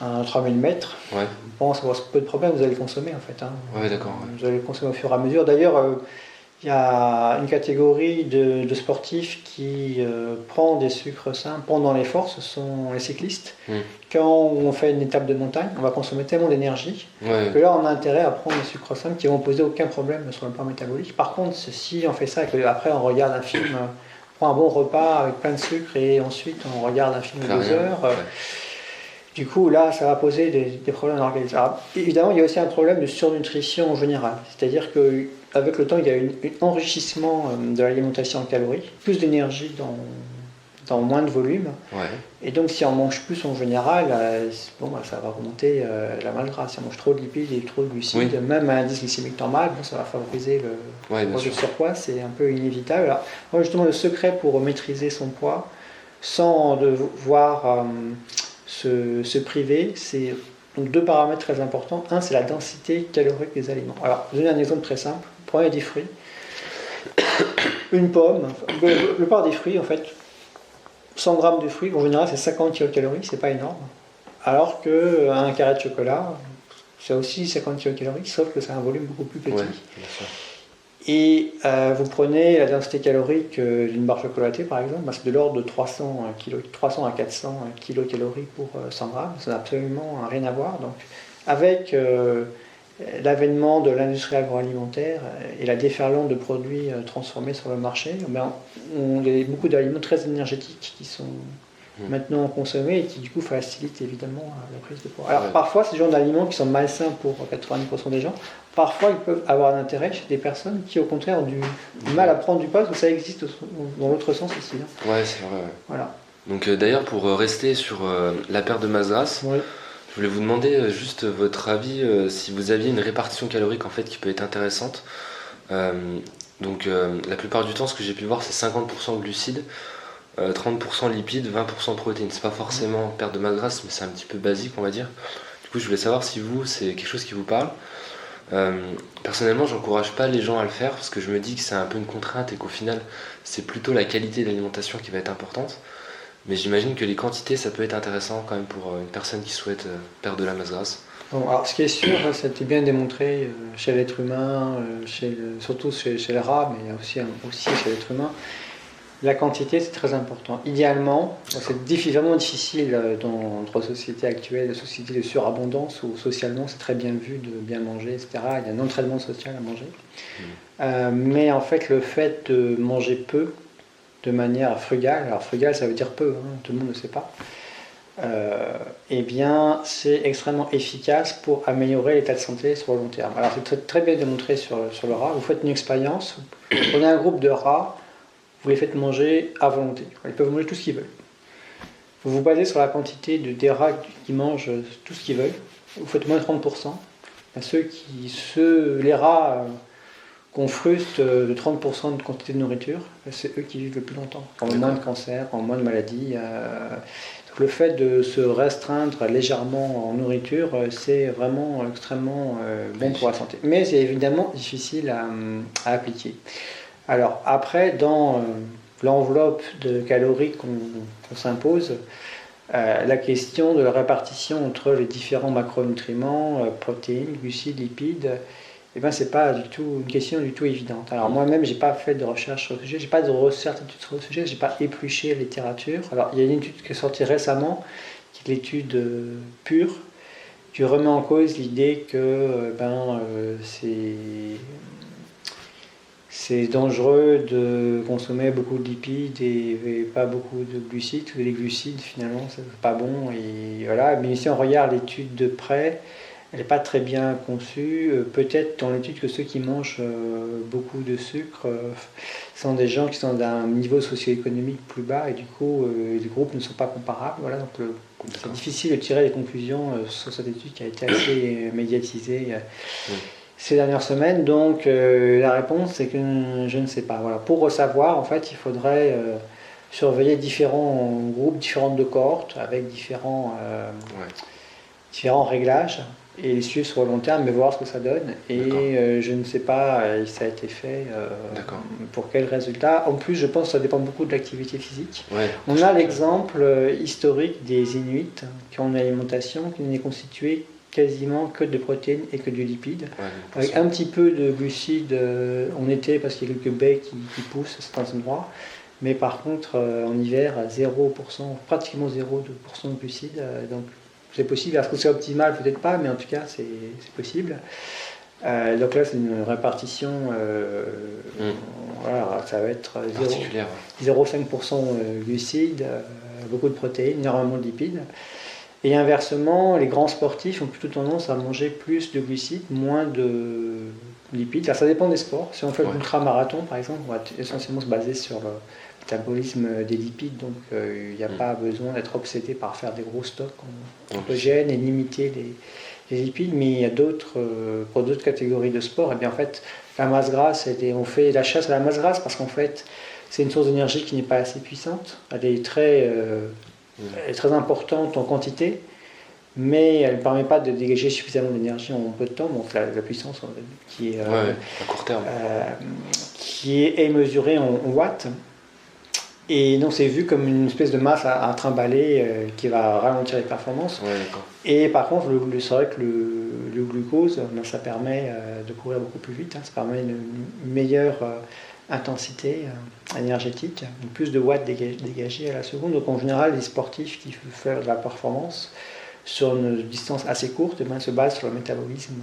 un 3000 mètres. Ouais. Bon, ça pose peu de problème, vous allez le consommer en fait. Hein. Ouais, d'accord. Ouais. Vous allez le consommer au fur et à mesure. D'ailleurs, il y a une catégorie de sportifs qui prend des sucres simples pendant l'effort, ce sont les cyclistes. Quand on fait une étape de montagne, on va consommer tellement d'énergie que là on a intérêt à prendre des sucres simples qui vont poser aucun problème sur le plan métabolique. Par contre, si on fait ça et qu'après on regarde un film, on prend un bon repas avec plein de sucre et ensuite on regarde un film de 2 heures, du coup là ça va poser des problèmes dans l'organisme. Alors, évidemment, il y a aussi un problème de surnutrition en général, c'est-à-dire que avec le temps, il y a un enrichissement de l'alimentation en calories, plus d'énergie dans moins de volume. Ouais. Et donc, si on mange plus en général, ça va remonter la masse grasse. Si on mange trop de lipides et trop de glucides, même à un indice glycémique normal, ça va favoriser le surpoids. C'est un peu inévitable. Alors, moi, justement, le secret pour maîtriser son poids, sans devoir se priver, c'est donc 2 paramètres très importants. Un, c'est la densité calorique des aliments. Alors, je vais donner un exemple très simple. Prenez des fruits, une pomme, le part des fruits en fait, 100 grammes de fruits, en général c'est 50 kilocalories, c'est pas énorme. Alors qu'un carré de chocolat, c'est aussi 50 kilocalories, sauf que c'est un volume beaucoup plus petit. Ouais, et vous prenez la densité calorique d'une barre chocolatée par exemple, c'est de l'ordre de 300 à 400 kilocalories pour 100 grammes, ça n'a absolument rien à voir. Donc, avec l'avènement de l'industrie agroalimentaire et la déferlante de produits transformés sur le marché, on a beaucoup d'aliments très énergétiques qui sont maintenant consommés et qui du coup facilitent évidemment la prise de poids. Alors parfois, ces genres d'aliments qui sont malsains pour 90% des gens, parfois ils peuvent avoir un intérêt chez des personnes qui au contraire ont du mal à prendre du poids, parce que ça existe dans l'autre sens aussi. Hein. Ouais, c'est vrai. Ouais. Voilà. Donc d'ailleurs, pour rester sur la perte de masse grasse, je voulais vous demander juste votre avis, si vous aviez une répartition calorique en fait qui peut être intéressante. Donc la plupart du temps, ce que j'ai pu voir, c'est 50% glucides, 30% lipides, 20% protéines. C'est pas forcément perte de masse grasse, mais c'est un petit peu basique, on va dire. Du coup, je voulais savoir si vous, c'est quelque chose qui vous parle. Personnellement, j'encourage pas les gens à le faire parce que je me dis que c'est un peu une contrainte et qu'au final, c'est plutôt la qualité de l'alimentation qui va être importante. Mais j'imagine que les quantités, ça peut être intéressant quand même pour une personne qui souhaite perdre de la masse grasse. Bon, alors, ce qui est sûr, ça a été bien démontré chez l'être humain, surtout chez les rats, mais aussi chez l'être humain. La quantité, c'est très important. Idéalement, c'est vraiment difficile dans notre société actuelle, la société de surabondance, où socialement c'est très bien vu de bien manger, etc. Il y a un entraînement social à manger. Mais en fait, le fait de manger peu, de manière frugale, alors frugale ça veut dire peu, hein, tout le monde ne sait pas, eh bien, c'est extrêmement efficace pour améliorer l'état de santé sur le long terme. Alors, c'est très, très bien démontré sur le rat. Vous faites une expérience, vous prenez un groupe de rats, vous les faites manger à volonté. Ils peuvent manger tout ce qu'ils veulent. Vous vous basez sur la quantité des rats qui mangent tout ce qu'ils veulent. Vous faites moins de 30%. Les rats qu'on fruste de 30% de quantité de nourriture, c'est eux qui vivent le plus longtemps, ont moins de cancer, ont moins de maladies. Donc le fait de se restreindre légèrement en nourriture, c'est vraiment extrêmement bon pour la santé. Mais c'est évidemment difficile à appliquer. Alors après, dans l'enveloppe de calories qu'on s'impose, la question de la répartition entre les différents macronutriments, protéines, glucides, lipides, eh ben, c'est pas du tout une question du tout évidente. Alors moi-même, j'ai pas fait de recherche sur le sujet, j'ai pas de recherche sur le sujet, j'ai pas épluché la littérature. Alors il y a une étude qui est sortie récemment, qui est l'étude pure, qui remet en cause l'idée que c'est dangereux de consommer beaucoup de lipides et pas beaucoup de glucides. Les glucides, finalement, c'est pas bon. Et voilà. Mais si on regarde l'étude de près, elle n'est pas très bien conçue. Peut-être dans l'étude que ceux qui mangent beaucoup de sucre sont des gens qui sont d'un niveau socio-économique plus bas et du coup les groupes ne sont pas comparables. Voilà, donc c'est difficile de tirer des conclusions sur cette étude qui a été assez médiatisée ces dernières semaines. Donc la réponse c'est que je ne sais pas. Voilà. Pour savoir, en fait, il faudrait surveiller différents groupes, différentes de cohortes avec différents réglages et les suivre sur le long terme, mais voir ce que ça donne. Et je ne sais pas si ça a été fait, pour quel résultat. En plus, je pense que ça dépend beaucoup de l'activité physique. On a l'exemple historique des Inuits qui ont une alimentation qui n'est constituée quasiment que de protéines et que de lipides, avec un petit peu de glucides en été parce qu'il y a quelques baies qui poussent à certains endroits. Mais par contre, en hiver, 0%, pratiquement 0% de glucides. Donc, c'est possible. Est-ce que c'est optimal? Peut-être pas, mais en tout cas, c'est possible. Donc là, c'est une répartition. Voilà, ça va être 0,5% glucides, beaucoup de protéines, énormément de lipides. Et inversement, les grands sportifs ont plutôt tendance à manger plus de glucides, moins de lipides. Alors, ça dépend des sports. Si on fait l'ultra-marathon, par exemple, on va essentiellement se baser sur le métabolisme des lipides, donc il n'y a pas besoin d'être obsédé par faire des gros stocks glycogène et limiter les lipides, mais il y a pour d'autres catégories de sport, et bien en fait la masse grasse, on fait la chasse à la masse grasse parce qu'en fait c'est une source d'énergie qui n'est pas assez puissante, elle est très importante en quantité, mais elle ne permet pas de dégager suffisamment d'énergie en peu de temps. Donc la puissance qui est à court terme, qui est mesurée en watts. Et donc c'est vu comme une espèce de masse à trimballer qui va ralentir les performances. Et par contre, c'est vrai que le glucose, ça permet de courir beaucoup plus vite, ça permet une meilleure intensité énergétique, plus de watts dégagés à la seconde. Donc en général, les sportifs qui veulent faire de la performance sur une distance assez courte, se basent sur le métabolisme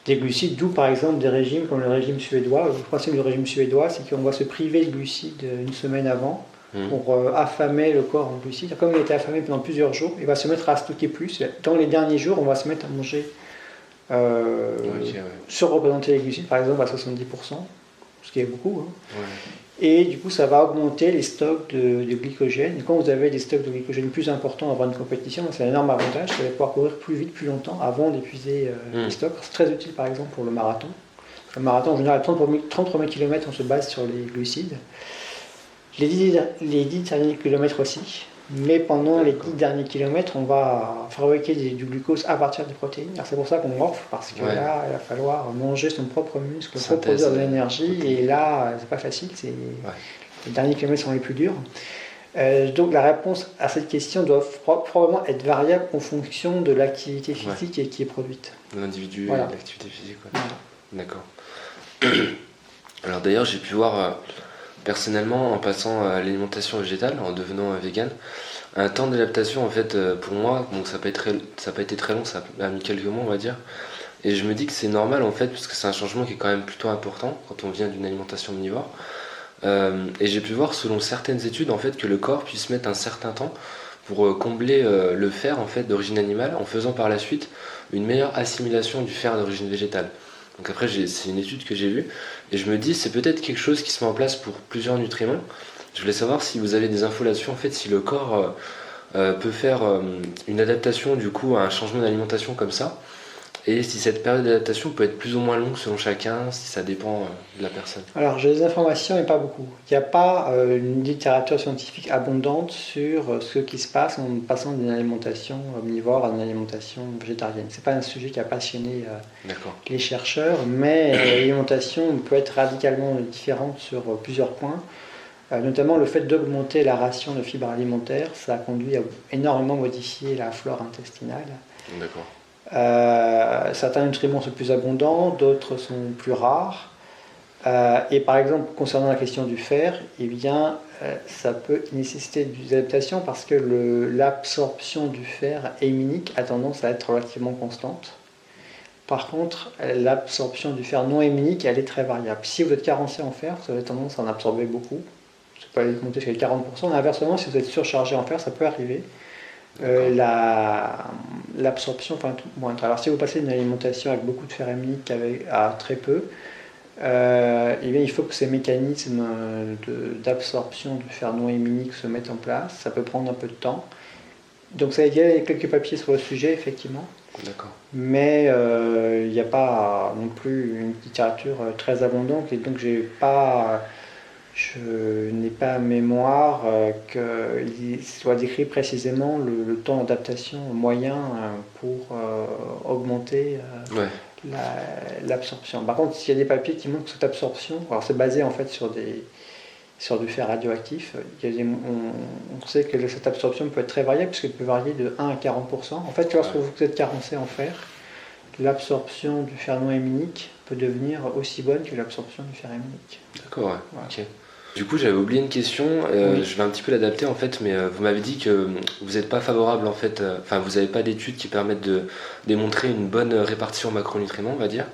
des glucides, d'où par exemple des régimes comme le régime suédois. Le principe du régime suédois, c'est qu'on va se priver de glucides une semaine avant pour affamer le corps en glucides. Comme il était affamé pendant plusieurs jours, il va se mettre à stocker plus. Dans les derniers jours, on va se mettre à manger surreprésenter les glucides, par exemple à 70%, ce qui est beaucoup. Et du coup, ça va augmenter les stocks de glycogène. Et quand vous avez des stocks de glycogène plus importants avant une compétition, c'est un énorme avantage. Vous allez pouvoir courir plus vite, plus longtemps avant d'épuiser les stocks. C'est très utile, par exemple, pour le marathon. Le marathon, en général, 30 premiers kilomètres, on se base sur les glucides. Les 10 derniers kilomètres aussi. Mais pendant les 10 derniers kilomètres, on va fabriquer du glucose à partir des protéines. Alors c'est pour ça qu'on morfle, parce que là, il va falloir manger son propre muscle pour produire de l'énergie. Et là, c'est pas facile. Les derniers kilomètres sont les plus durs. Donc la réponse à cette question doit probablement être variable en fonction de l'activité physique qui est produite. De l'individu et de l'activité physique. D'accord. Alors d'ailleurs, j'ai pu voir personnellement, en passant à l'alimentation végétale, en devenant vegan, un temps d'adaptation en fait pour moi, donc ça n'a pas été très long, ça a mis quelques mois on va dire, et je me dis que c'est normal en fait, parce que c'est un changement qui est quand même plutôt important quand on vient d'une alimentation omnivore, et j'ai pu voir selon certaines études en fait que le corps puisse mettre un certain temps pour combler le fer en fait d'origine animale en faisant par la suite une meilleure assimilation du fer d'origine végétale. Donc après c'est une étude que j'ai vue et je me dis c'est peut-être quelque chose qui se met en place pour plusieurs nutriments. Je voulais savoir si vous avez des infos là-dessus, en fait si le corps peut faire une adaptation du coup à un changement d'alimentation comme ça. Et si cette période d'adaptation peut être plus ou moins longue selon chacun, si ça dépend de la personne. Alors j'ai des informations mais pas beaucoup. Il n'y a pas une littérature scientifique abondante sur ce qui se passe en passant d'une alimentation omnivore à une alimentation végétarienne. C'est pas un sujet qui a passionné les chercheurs, mais l'alimentation peut être radicalement différente sur plusieurs points. Notamment le fait d'augmenter la ration de fibres alimentaires, ça a conduit à énormément modifier la flore intestinale. D'accord. Certains nutriments sont plus abondants, d'autres sont plus rares. Et par exemple, concernant la question du fer, eh bien, ça peut nécessiter des adaptations parce que l'absorption du fer héminique a tendance à être relativement constante. Par contre, l'absorption du fer non héminique, elle est très variable. Si vous êtes carencé en fer, vous avez tendance à en absorber beaucoup. Ça peut aller monter jusqu'à 40%. Inversement, si vous êtes surchargé en fer, ça peut arriver. L'absorption, enfin, moindre. Alors si vous passez d'une alimentation avec beaucoup de fer héminique à très peu, eh bien, il faut que ces mécanismes d'absorption du fer non héminique se mettent en place. Ça peut prendre un peu de temps. Donc il y a quelques papiers sur le sujet, effectivement. D'accord. Mais il n'y a pas non plus une littérature très abondante et donc je n'ai pas en mémoire qu'il soit décrit précisément le temps d'adaptation moyen pour augmenter l'absorption. Par contre, s'il y a des papiers qui montrent que cette absorption, alors c'est basé en fait sur du fer radioactif, on sait que cette absorption peut être très variable puisqu'elle peut varier de 1 à 40%. En fait, lorsque vous êtes carencé en fer, l'absorption du fer non héminique peut devenir aussi bonne que l'absorption du fer héminique. D'accord, ouais. Voilà. Ok. Du coup, j'avais oublié une question, oui. Je vais un petit peu l'adapter en fait, mais vous m'avez dit que vous n'êtes pas favorable en fait, vous n'avez pas d'études qui permettent de démontrer une bonne répartition macronutriments, on va dire.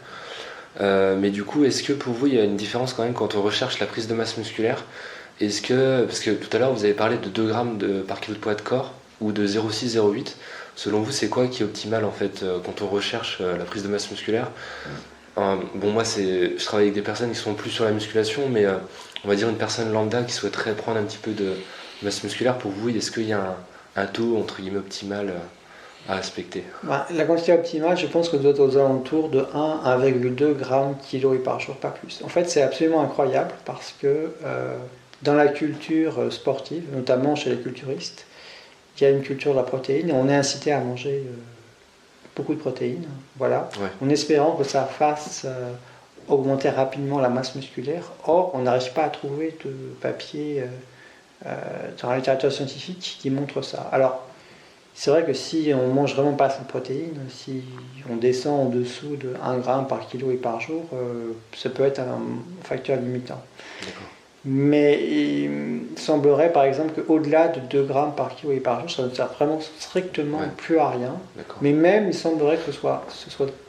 Mais du coup, est-ce que pour vous, il y a une différence quand même quand on recherche la prise de masse musculaire? Parce que tout à l'heure, vous avez parlé de 2 grammes par kilo de poids de corps ou de 0,6-0,8. Selon vous, c'est quoi qui est optimal en fait quand on recherche la prise de masse musculaire? Bon, moi, je travaille avec des personnes qui sont plus sur la musculation, mais on va dire une personne lambda qui souhaiterait prendre un petit peu de masse musculaire, pour vous, est-ce qu'il y a un taux entre guillemets optimal à respecter? La quantité optimale, je pense que doit être aux alentours de 1 à 1,2 g kg par jour, pas plus. En fait, c'est absolument incroyable parce que dans la culture sportive, notamment chez les culturistes, il y a une culture de la protéine et on est incité à manger beaucoup de protéines, voilà, en espérant que ça fasse augmenter rapidement la masse musculaire. Or, on n'arrive pas à trouver de papier dans la littérature scientifique qui montre ça. Alors, c'est vrai que si on mange vraiment pas assez de protéines, si on descend en dessous de 1 g par kilo et par jour, ça peut être un facteur limitant. D'accord. Mais il semblerait par exemple qu'au-delà de 2 g par kilo et par jour, ça ne sert vraiment strictement plus à rien. Mais même il semblerait que ce soit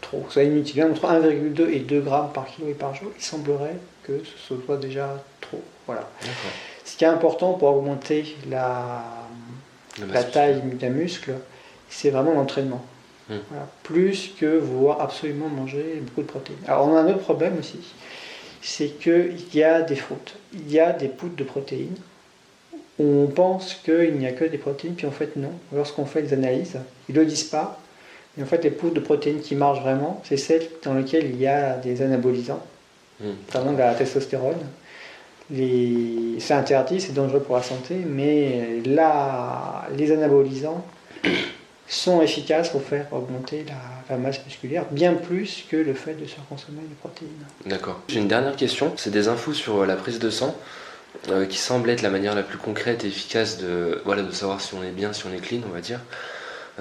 trop, que ce soit inutile. Entre 1,2 et 2 g par kilo et par jour, il semblerait que ce soit déjà trop. Voilà. Ce qui est important pour augmenter la taille d'un muscle, c'est vraiment l'entraînement. Voilà. Plus que vouloir absolument manger beaucoup de protéines. Alors on a un autre problème aussi, c'est qu'il y a des fautes. Il y a des poudres de protéines. On pense qu'il n'y a que des protéines, puis en fait non. Lorsqu'on fait des analyses, ils ne le disent pas, mais en fait les poudres de protéines qui marchent vraiment, c'est celles dans lesquelles il y a des anabolisants, notamment de la testostérone. C'est interdit, c'est dangereux pour la santé, mais là, les anabolisants sont efficaces pour faire augmenter la masse musculaire, bien plus que le fait de surconsommer des protéines. D'accord. J'ai une dernière question, c'est des infos sur la prise de sang, qui semble être la manière la plus concrète et efficace de savoir si on est bien, si on est clean, on va dire.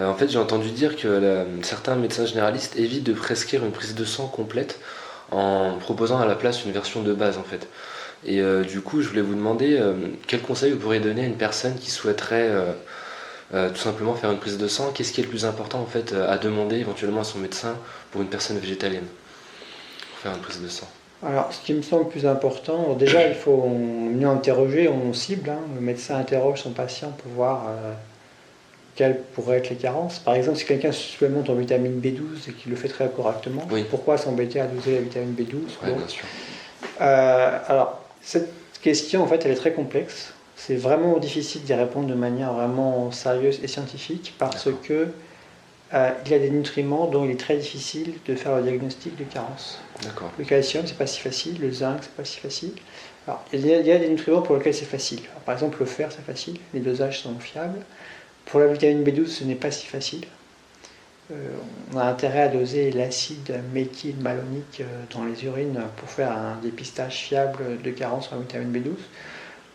En fait, j'ai entendu dire que certains médecins généralistes évitent de prescrire une prise de sang complète en proposant à la place une version de base, en fait. Et du coup, je voulais vous demander quel conseil vous pourriez donner à une personne qui souhaiterait tout simplement faire une prise de sang. Qu'est-ce qui est le plus important en fait à demander éventuellement à son médecin pour une personne végétalienne pour faire une prise de sang? Alors, ce qui me semble plus important, déjà il faut mieux interroger, on cible, le médecin interroge son patient pour voir quelles pourraient être les carences. Par exemple, si quelqu'un supplémente en vitamine B12 et qu'il le fait très correctement, pourquoi s'embêter à doser la vitamine B12? Bien sûr. Alors, cette question, en fait, elle est très complexe. C'est vraiment difficile d'y répondre de manière vraiment sérieuse et scientifique parce que il y a des nutriments dont il est très difficile de faire le diagnostic de carence. D'accord. Le calcium, c'est pas si facile. Le zinc, c'est pas si facile. Alors, il y a des nutriments pour lesquels c'est facile. Alors, par exemple, le fer, c'est facile. Les dosages sont fiables. Pour la vitamine B12, ce n'est pas si facile. On a intérêt à doser l'acide méthylmalonique dans les urines pour faire un dépistage fiable de carence en vitamine B12.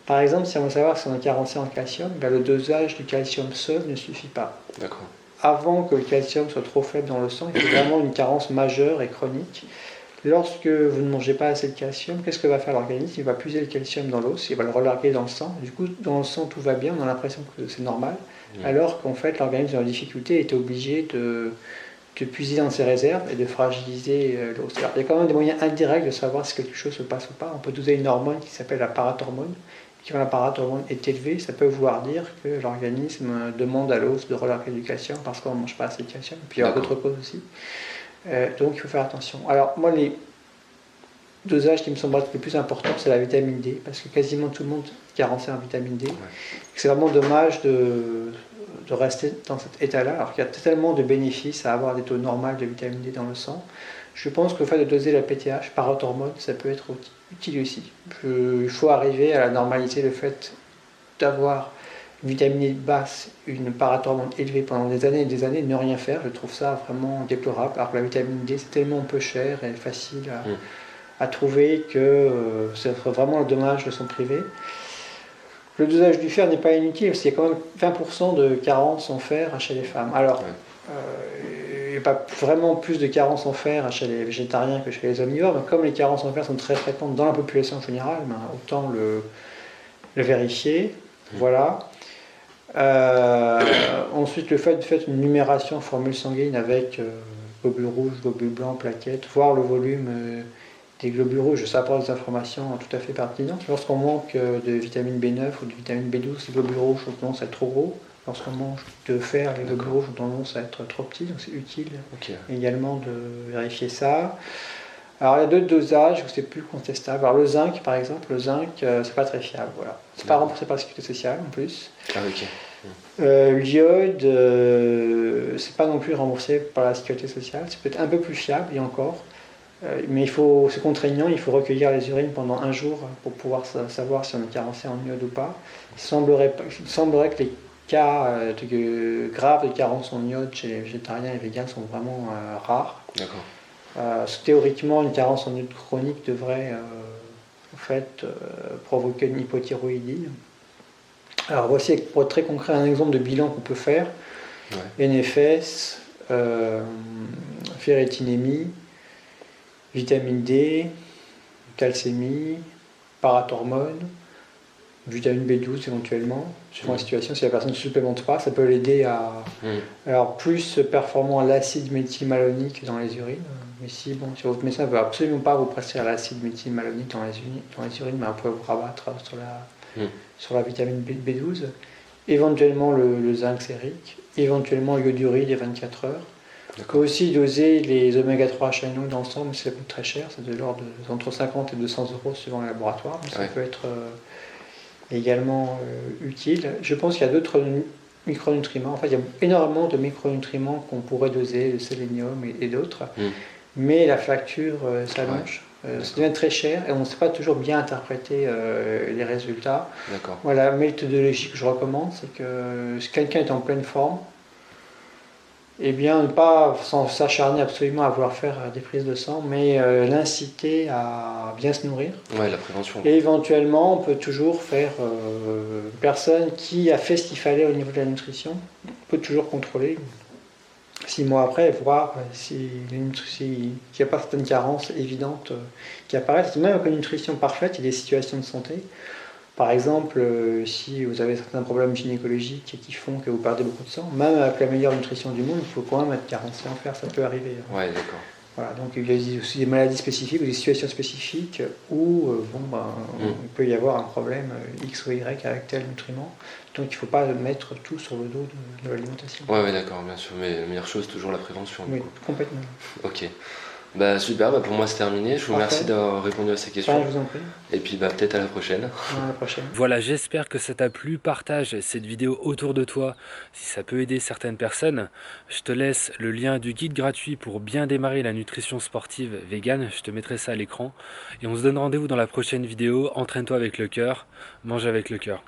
Par exemple, si on veut savoir si on est carencé en calcium, le dosage du calcium seul ne suffit pas. D'accord. Avant que le calcium soit trop faible dans le sang, il faut vraiment une carence majeure et chronique. Lorsque vous ne mangez pas assez de calcium, qu'est-ce que va faire l'organisme? Il va puiser le calcium dans l'os, il va le relarguer dans le sang. Du coup, dans le sang, tout va bien, on a l'impression que c'est normal, alors qu'en fait, l'organisme est en difficulté est obligé de puiser dans ses réserves et de fragiliser l'os. Alors, il y a quand même des moyens indirects de savoir si quelque chose se passe ou pas. On peut doser une hormone qui s'appelle la parathormone. Quand la parathormone est élevée, ça peut vouloir dire que l'organisme demande à l'os de relarguer du calcium parce qu'on ne mange pas assez de calcium. Puis il y a d'autres causes aussi. Donc il faut faire attention. Alors moi, les dosages qui me semblent être les plus importants, c'est la vitamine D, parce que quasiment tout le monde est carencé en vitamine D. C'est vraiment dommage de rester dans cet état-là, alors qu'il y a tellement de bénéfices à avoir des taux normaux de vitamine D dans le sang. Je pense que le fait de doser la PTH, parathormone, ça peut être utile aussi. Il faut arriver à la normalité, le fait d'avoir une vitamine D basse, une parathormone élevée pendant des années et des années, ne rien faire, je trouve ça vraiment déplorable, alors que la vitamine D c'est tellement peu cher et facile à trouver que c'est vraiment dommage de s'en priver. Le dosage du fer n'est pas inutile, parce qu'il y a quand même 20% de carence en fer chez les femmes. Alors, il n'y a pas vraiment plus de carence en fer chez les végétariens que chez les omnivores, mais comme les carences en fer sont très fréquentes dans la population en général, autant le vérifier. Voilà. Ensuite, le fait de faire une numération en formule sanguine avec globules rouges, globules blancs, plaquettes, voir le volume des globules rouges, ça apporte des informations tout à fait pertinentes. Lorsqu'on manque de vitamine B9 ou de vitamine B12, les globules rouges ont tendance à être trop gros. Lorsqu'on mange de fer, les globules rouges ont tendance à être trop petits, donc c'est utile également de vérifier ça. Alors il y a d'autres dosages où c'est plus contestable. Alors le zinc par exemple, c'est pas très fiable, voilà. C'est pas remboursé par la sécurité sociale en plus. L'iode, c'est pas non plus remboursé par la sécurité sociale, c'est peut-être un peu plus fiable et encore. Mais c'est contraignant, il faut recueillir les urines pendant un jour pour pouvoir savoir si on est carencé en iode ou pas. Il semblerait que les cas graves de carence en iode chez les végétariens et végans sont vraiment rares. Théoriquement, une carence en iode chronique devrait provoquer une hypothyroïdie. Alors voici, pour être très concret, un exemple de bilan qu'on peut faire. NFS, ferritinémie, vitamine D, calcémie, parathormone, vitamine B12 éventuellement, suivant la situation. Si la personne ne supplémente pas, ça peut l'aider à alors plus performant l'acide méthylmalonique dans les urines. Mais si votre médecin ne veut absolument pas vous prescrire l'acide méthylmalonique dans les urines, mais on peut vous rabattre sur la vitamine B12, éventuellement le zinc sérique, éventuellement l'ioduride les 24 heures. On peut aussi doser les oméga 3 HNO dans le sang, mais ça coûte très cher, c'est de l'ordre entre 50 et 200 euros suivant le laboratoire, mais ça peut être également utile. Je pense qu'il y a d'autres micronutriments, en fait il y a énormément de micronutriments qu'on pourrait doser, le sélénium et d'autres, mais la facture s'allonge. Ça devient très cher et on ne sait pas toujours bien interpréter les résultats. Voilà, la méthodologie que je recommande, c'est que si quelqu'un est en pleine forme, eh bien, ne pas s'acharner absolument à vouloir faire des prises de sang, mais l'inciter à bien se nourrir. La prévention. Et éventuellement, on peut toujours faire une personne qui a fait ce qu'il fallait au niveau de la nutrition, on peut toujours contrôler 6 mois après, voir s'il n'y a pas certaines carences évidentes qui apparaissent. Même avec une nutrition parfaite, il y a des situations de santé. Par exemple, si vous avez certains problèmes gynécologiques qui font que vous perdez beaucoup de sang, même avec la meilleure nutrition du monde, il faut quand même être carencé en fer, ça peut arriver. Voilà, donc il y a aussi des maladies spécifiques ou des situations spécifiques où il peut y avoir un problème X ou Y avec tel nutriment. Donc il ne faut pas mettre tout sur le dos de l'alimentation. Ouais, d'accord, bien sûr, mais la meilleure chose, toujours la prévention. Oui, complètement. Ok. Bah super, pour moi c'est terminé. Je vous remercie d'avoir répondu à ces questions. Je vous en prie. Et puis peut-être à la prochaine. À la prochaine. Voilà, j'espère que ça t'a plu. Partage cette vidéo autour de toi si ça peut aider certaines personnes. Je te laisse le lien du guide gratuit pour bien démarrer la nutrition sportive vegan. Je te mettrai ça à l'écran. Et on se donne rendez-vous dans la prochaine vidéo. Entraîne-toi avec le cœur, mange avec le cœur.